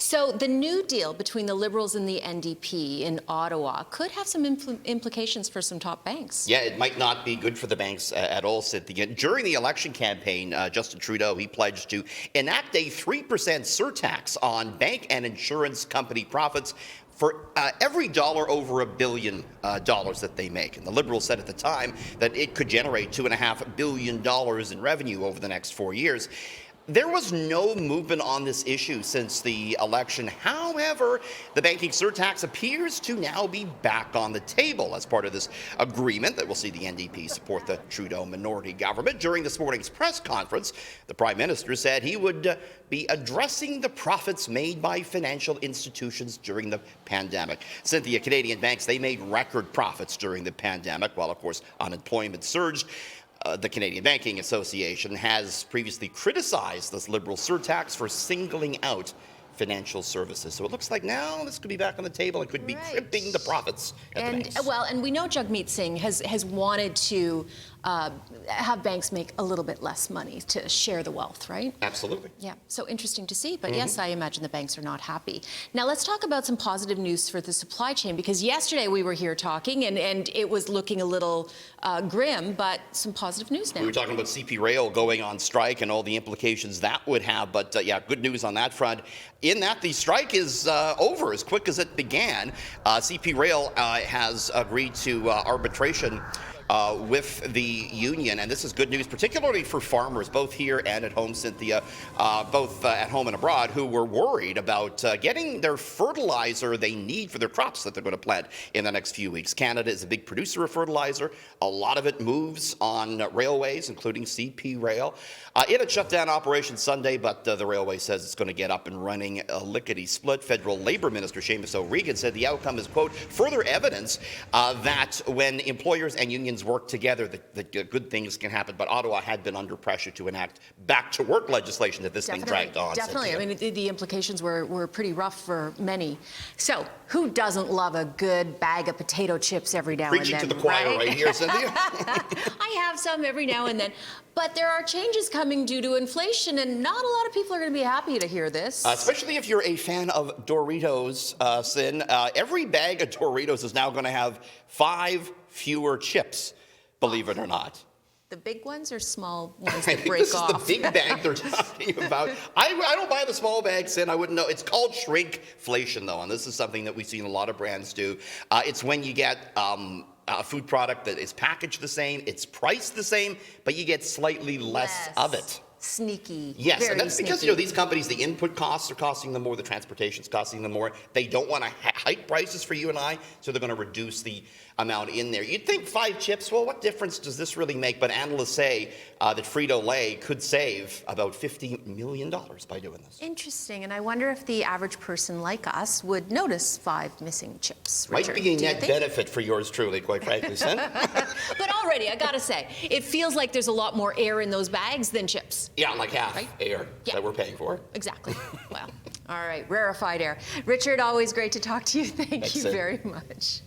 So the new deal between the Liberals and the NDP in Ottawa could have some implications for some top banks. Yeah, it might not be good for the banks at all, Cynthia. During the election campaign, Justin Trudeau, he pledged to enact a 3% surtax on bank and insurance company profits for every dollar over $1 billion that they make. And the Liberals said at the time that it could generate $2.5 billion in revenue over the next 4 years. There was no movement on this issue since the election. However, the banking surtax appears to now be back on the table as part of this agreement that will see the NDP support the Trudeau minority government. During this morning's press conference, the Prime Minister said he would be addressing the profits made by financial institutions during the pandemic. Cynthia, Canadian banks, they made record profits during the pandemic, while, of course, unemployment surged. The Canadian Banking Association has previously criticized this Liberal surtax for singling out financial services. So it looks like now this could be back on the table. It could be crimping the profits at the banks. Well, and we know Jagmeet Singh has wanted to have banks make a little bit less money to share the wealth, right? Absolutely. Yeah, so interesting to see. But yes, I imagine the banks are not happy. Now let's talk about some positive news for the supply chain, because yesterday we were here talking and it was looking a little grim, but some positive news now. We were talking about CP Rail going on strike and all the implications that would have, but yeah, good news on that front. In that the strike is over as quick as it began. CP Rail has agreed to arbitration with the union, and this is good news, particularly for farmers, both here and at home, Cynthia, both at home and abroad, who were worried about getting their fertilizer they need for their crops that they're going to plant in the next few weeks. Canada is a big producer of fertilizer. A lot of it moves on railways, including CP Rail. It had shut down operations Sunday, but the railway says it's going to get up and running lickety-split. Federal Labour Minister Seamus O'Regan said the outcome is, quote, further evidence that when employers and unions work together, that good things can happen. But Ottawa had been under pressure to enact back-to-work legislation that this thing dragged on. Definitely. I mean, the implications were pretty rough for many. So who doesn't love a good bag of potato chips every now and then? Preaching to the choir right here, Cynthia. I have some every now and then. But there are changes coming due to inflation, and not a lot of people are going to be happy to hear this. Especially if you're a fan of Doritos, Sin. Every bag of Doritos is now going to have 5 fewer chips, believe it or not. The big ones or small ones that I think break this off? is the big bag they're talking about. I don't buy the small bags, Sin. I wouldn't know. It's called shrinkflation, though, and this is something that we've seen a lot of brands do. It's when you get a food product that is packaged the same, it's priced the same, but you get slightly less of it. Sneaky. Yes, and that's because, these companies, the input costs are costing them more, the transportation's costing them more. They don't want to hike prices for you and I, so they're going to reduce the amount in there. You'd think 5 chips, well, what difference does this really make? But analysts say that Frito-Lay could save about $50 million by doing this. Interesting, and I wonder if the average person like us would notice 5 missing chips. Richard, might be a net benefit for yours truly, quite frankly, Sen. But already, I gotta say, it feels like there's a lot more air in those bags than chips. Yeah, like half air that we're paying for. Exactly. Well, all right, rarefied air. Richard, always great to talk to you. Thank you very much.